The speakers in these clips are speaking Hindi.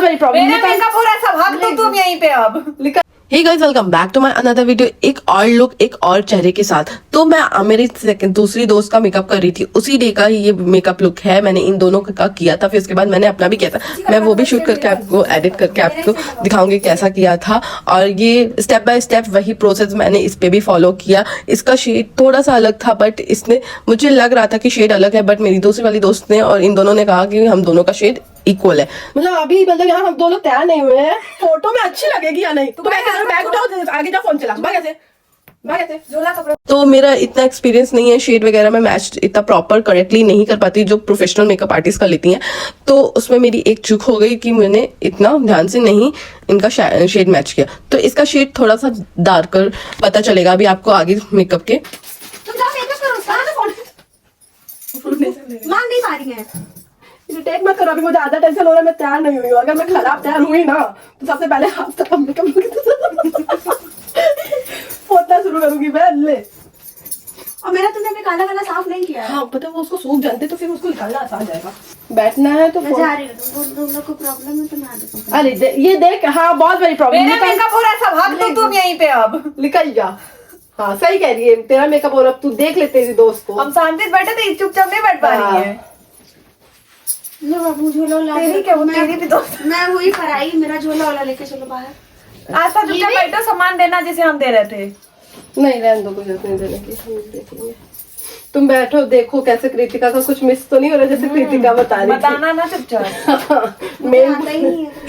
मेरा मेकअप हो रहा है सब, हक दो तुम यहीं पे अब। Hey guys, welcome back to my another video. एक और लुक, एक और चेहरे के साथ। तो मैं मेरी दूसरी दोस्त का मेकअप कर रही थी, उसी डे का ही ये मेकअप लुक है। मैंने इन दोनों का किया था, फिर उसके बाद मैंने अपना भी किया था। मैं वो भी शूट करके आपको एडिट करके आपको दिखाऊंगी कैसा किया था। और ये स्टेप बाय स्टेप वही प्रोसेस मैंने इस पे भी फॉलो किया। इसका शेड थोड़ा सा अलग था, बट इसने मुझे लग रहा था कि शेड अलग है, बट मेरी दूसरी वाली दोस्त ने और इन दोनों ने कहा कि हम दोनों का शेड इक्वल है। मतलब अभी यार हम दोनों तैयार नहीं हुए हैं, फोटो में अच्छी लगेगी या नहीं। तो बैग उठाओ, आगे जा, फोन चला, भाग ऐसे झोला कपड़ा। तो मेरा इतना एक्सपीरियंस नहीं है शेड वगैरह में मैच इतना प्रॉपर करेक्टली नहीं कर पाती जो प्रोफेशनल मेकअप आर्टिस्ट कर लेती हैं। तो उसमें मेरी एक चूक हो गई कि मैंने इतना ध्यान से नहीं इनका शेड मैच किया। तो इसका शेड थोड़ा सा डार्कर पता चलेगा अभी आपको आगे मेकअप के। मांग नहीं पा रही है, टेक मत करो, अभी मुझे आधा टेंशन हो रहा है, मैं तैयार नहीं हुई हूँ। अगर मैं खराब तैयार हुई ना तो सबसे पहले हाथ तक मेकअप पोतना शुरू करूंगी मैं। ले, और मेरा तुमने भी काला काला साफ नहीं किया है। हाँ पता, वो उसको सूख जानते तो फिर उसको निकालना आसान जाएगा। बैठना है तो मैं जा रही हूँ, तुम लोग को प्रॉब्लम है तो मैं आ जाऊँ। अरे ये देख, हाँ बहुत बड़ी प्रॉब्लम। मेरा मेकअप हो रहा है सब, हक दो तुम यहीं पे अब। निकल जा। हाँ सही कह रही है, तेरा मेकअप हो रहा है, तू देख ले तेरी दोस्त को। हम शांति से बैठे थे, चुपचाप नहीं बैठ पा रही है। लो बाबू झोला ला, तेरी क्या, वो तेरी भी दोस्त। मैं हुई फराई, मेरा झोला वाला लेके चलो बाहर। आज तक चुपचाप बैठो, सामान देना जिसे हम दे रहे थे। नहीं रहने दो, कुछ नहीं देने की, हम देखेंगे। तुम बैठो, देखो कैसे कृतिका का कुछ मिस तो नहीं हो रहा जैसे कृतिका बताना ना चुपचाप।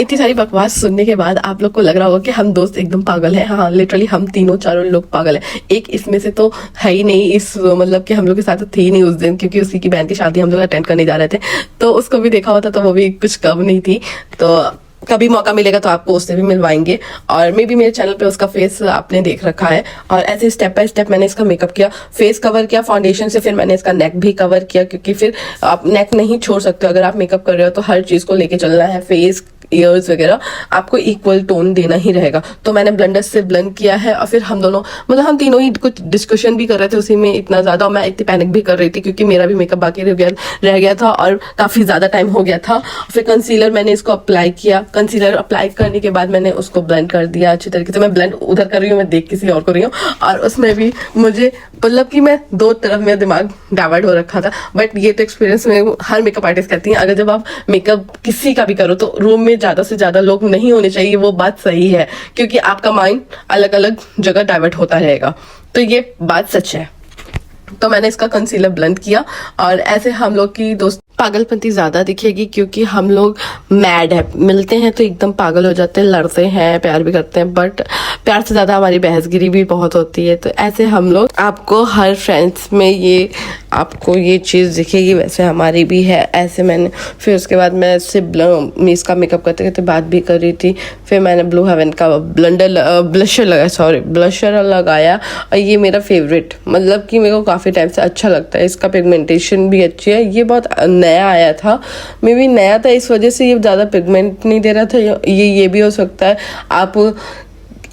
इतनी सारी बकवास सुनने के बाद आप लोग को लग रहा होगा कि हम दोस्त एकदम पागल हैं। हाँ लिटरली हम तीनों चारों लोग पागल हैं। एक इसमें से तो है ही नहीं, इस मतलब कि हम लोग के साथ थी ही नहीं उस दिन, क्योंकि उसी की बहन की शादी हम लोग अटेंड करने जा रहे थे। तो उसको भी देखा होता तो वो भी कुछ कम नहीं थी। तो कभी मौका मिलेगा तो आपको उससे भी मिलवाएंगे। और मे भी मेरे चैनल पे उसका फेस आपने देख रखा है। और ऐसे स्टेप बाय स्टेप मैंने इसका मेकअप किया, फेस कवर किया फाउंडेशन से, फिर मैंने इसका नेक भी कवर किया, क्योंकि फिर आप नेक नहीं छोड़ सकते। अगर आप मेकअप कर रहे हो तो हर चीज को लेके चलना है, फेस ईयर्स वगैरह आपको इक्वल टोन देना ही रहेगा। तो मैंने ब्लेंडर से ब्लेंड किया है। और फिर हम दोनों मतलब हम तीनों ही कुछ डिस्कशन भी कर रहे थे उसी में इतना ज्यादा, और मैं इतनी पैनिक भी कर रही थी क्योंकि मेरा भी मेकअप बाकी रह गया था और काफी ज्यादा टाइम हो गया था। फिर कंसीलर मैंने इसको अप्लाई किया, कंसीलर अप्लाई करने के बाद मैंने उसको ब्लेंड कर दिया अच्छी तरीके से। मैं ब्लेंड उधर कर रही हूँ, मैं देख किसी और कर रही हूँ, और उसमें भी मुझे मतलब कि मैं दो तरफ मेरा दिमाग डाइवर्ट हो रखा था। बट ये तो एक्सपीरियंस में हर मेकअप आर्टिस्ट कहती हैं, अगर जब आप मेकअप किसी का भी करो तो रूम में ज्यादा से ज्यादा लोग नहीं होने चाहिए। वो बात सही है, क्योंकि आपका माइंड अलग अलग जगह डाइवर्ट होता रहेगा। तो ये बात सच है। तो मैंने इसका कंसीलर ब्लेंड किया, और ऐसे हम लोग की दोस्त पागलपंती ज्यादा दिखेगी क्योंकि हम लोग मैड है, मिलते हैं तो एकदम पागल हो जाते हैं, लड़ते हैं, प्यार भी करते हैं, बट प्यार से ज्यादा हमारी बहसगिरी भी बहुत होती है। तो ऐसे हम लोग, आपको हर फ्रेंड्स में ये आपको ये चीज दिखेगी, वैसे हमारी भी है। ऐसे मैंने फिर उसके बाद मैं इससे इसका मेकअप करते करते बात भी कर रही थी। फिर मैंने ब्लू हेवन का ब्लशर लगाया, और ये मेरा फेवरेट, मतलब कि मेरे को काफी टाइम से अच्छा लगता है। इसका पिगमेंटेशन भी अच्छी है, ये बहुत नया आया था, मे भी नया था इस वजह से ये ज्यादा पिगमेंट नहीं दे रहा था। ये भी हो सकता है आप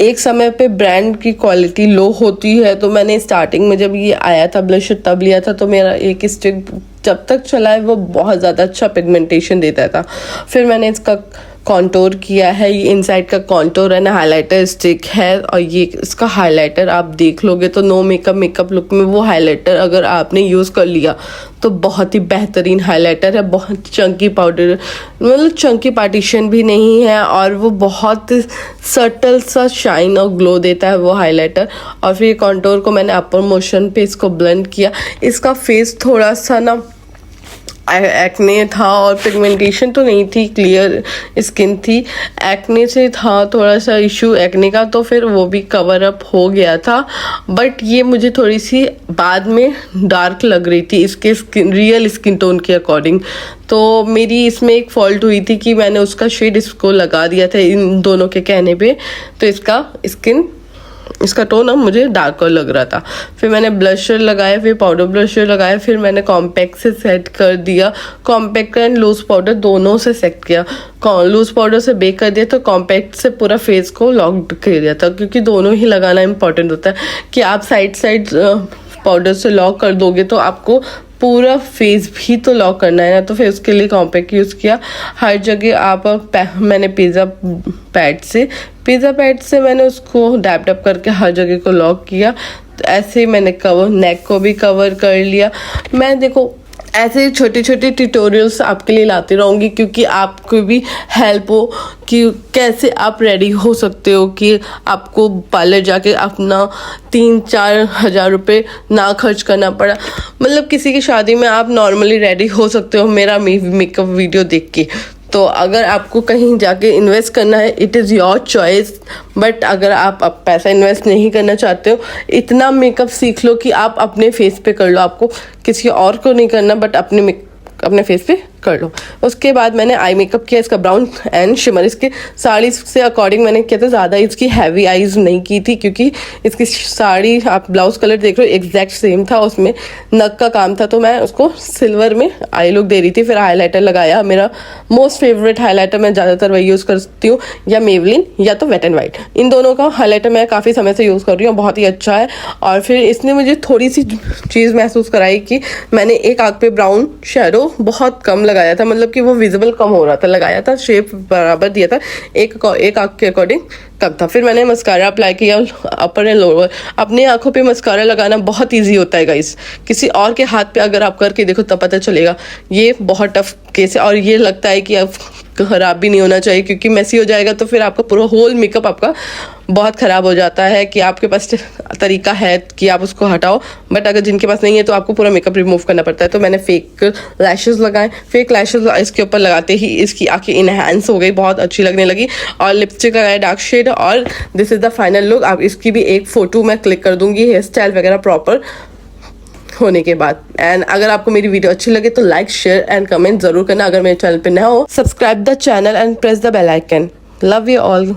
एक समय पे ब्रांड की क्वालिटी लो होती है। तो मैंने स्टार्टिंग में जब ये आया था ब्लशर तब लिया था, तो मेरा एक स्टिक जब तक चला है वो बहुत ज़्यादा अच्छा पिगमेंटेशन देता था। फिर मैंने इसका कॉन्टोर किया है, ये इनसाइड का कॉन्टोर है ना, हाइलाइटर स्टिक है। और ये इसका हाइलाइटर आप देख लोगे तो नो मेकअप लुक में वो हाइलाइटर अगर आपने यूज़ कर लिया तो बहुत ही बेहतरीन हाइलाइटर है। बहुत चंकी पाउडर, मतलब चंकी पार्टीशन भी नहीं है, और वो बहुत सटल सा शाइन और ग्लो देता है वो हाइलाइटर। और फिर कॉन्टोर को मैंने अपर मोशन पे इसको ब्लेंड किया। इसका फेस थोड़ा सा ना एक्ने था, और पिगमेंटेशन तो नहीं थी, क्लियर स्किन थी, एक्ने से था थोड़ा सा इशू एक्ने का, तो फिर वो भी कवर अप हो गया था। बट ये मुझे थोड़ी सी बाद में डार्क लग रही थी इसके रियल स्किन टोन के अकॉर्डिंग। तो मेरी इसमें एक फॉल्ट हुई थी कि मैंने उसका शेड इसको लगा दिया था इन दोनों के कहने पे, तो इसका टोन अब मुझे डार्कर लग रहा था। फिर मैंने ब्लशर लगाया, फिर पाउडर ब्लशर लगाया, फिर मैंने कॉम्पैक्ट से सेट कर दिया। कॉम्पैक्ट एंड लूज पाउडर दोनों से सेट किया। लूज पाउडर से बेक कर दिया तो कॉम्पैक्ट से पूरा फेस को लॉक कर दिया था, क्योंकि दोनों ही लगाना इंपॉर्टेंट होता है। कि आप साइड पाउडर से लॉक कर दोगे तो आपको पूरा फेस भी तो लॉक करना है ना, तो फिर उसके लिए कॉम्पैक्ट यूज़ किया। हर जगह आप मैंने पिज़्ज़ा पैड से मैंने उसको डैप डैप करके हर जगह को लॉक किया। तो ऐसे ही मैंने कवर नेक को भी कवर कर लिया। मैं देखो ऐसे छोटे छोटे ट्यूटोरियल्स आपके लिए लाती रहूँगी, क्योंकि आपको भी हेल्प हो कि कैसे आप रेडी हो सकते हो, कि आपको पार्लर जाके अपना 3-4 हज़ार रुपये ना खर्च करना पड़ा। मतलब किसी की शादी में आप नॉर्मली रेडी हो सकते हो मेरा मेकअप वीडियो देख के। तो अगर आपको कहीं जाके इन्वेस्ट करना है, it is your choice. But अगर आप पैसा इन्वेस्ट नहीं करना चाहते हो, इतना मेकअप सीख लो कि आप अपने फेस पे कर लो। आपको किसी और को नहीं करना, बट अपने फेस पे कर लो। उसके बाद मैंने आई मेकअप किया, इसका ब्राउन एंड शिमर। इसके साड़ी से अकॉर्डिंग मैंने किया था, ज़्यादा इसकी हैवी आईज नहीं की थी, क्योंकि इसकी साड़ी आप ब्लाउज कलर देख रहे हो एग्जैक्ट सेम था, उसमें नग का काम था, तो मैं उसको सिल्वर में आई लुक दे रही थी। फिर हाईलाइटर लगाया, मेरा मोस्ट फेवरेट हाईलाइटर, मैं ज़्यादातर वही यूज़ करती हूँ, या मेवलिन या तो वेट एंड वाइट। इन दोनों का हाईलाइटर मैं काफ़ी समय से यूज़ कर रही हूँ, बहुत ही अच्छा है। और फिर इसने मुझे थोड़ी सी चीज़ महसूस कराई कि मैंने एक आँख पे ब्राउन शेडो बहुत कम लगाया था, मतलब कि वो विजिबल कम हो रहा था, लगाया था शेप बराबर दिया था, एक आँख के अकॉर्डिंग कम था। फिर मैंने मस्कारा अप्लाई किया अपर एंड लोअर। अपने आँखों पे मस्कारा लगाना बहुत इजी होता है गाइस, किसी और के हाथ पे अगर आप करके देखो तब पता चलेगा। ये बहुत टफ केस है, और ये लगता है कि अब ख़राब भी नहीं होना चाहिए, क्योंकि मैसी हो जाएगा तो फिर आपका पूरा होल मेकअप आपका बहुत ख़राब हो जाता है। कि आपके पास तरीका है कि आप उसको हटाओ, बट अगर जिनके पास नहीं है तो आपको पूरा मेकअप रिमूव करना पड़ता है। तो मैंने फेक लैशेज़ लगाए, फेक लैशेज़ इसके ऊपर लगाते ही इसकी आँखें इनहेंस हो गई, बहुत अच्छी लगने लगी। और लिपस्टिक लगाया डार्क शेड, और this is the final look. आप इसकी भी एक फ़ोटो मैं क्लिक कर दूँगी हेयर स्टाइल वगैरह प्रॉपर होने के बाद। एंड अगर आपको मेरी वीडियो अच्छी लगे तो लाइक शेयर एंड कमेंट जरूर करना। अगर मेरे चैनल पे नया हो, subscribe the channel and press the bell icon. Love you all.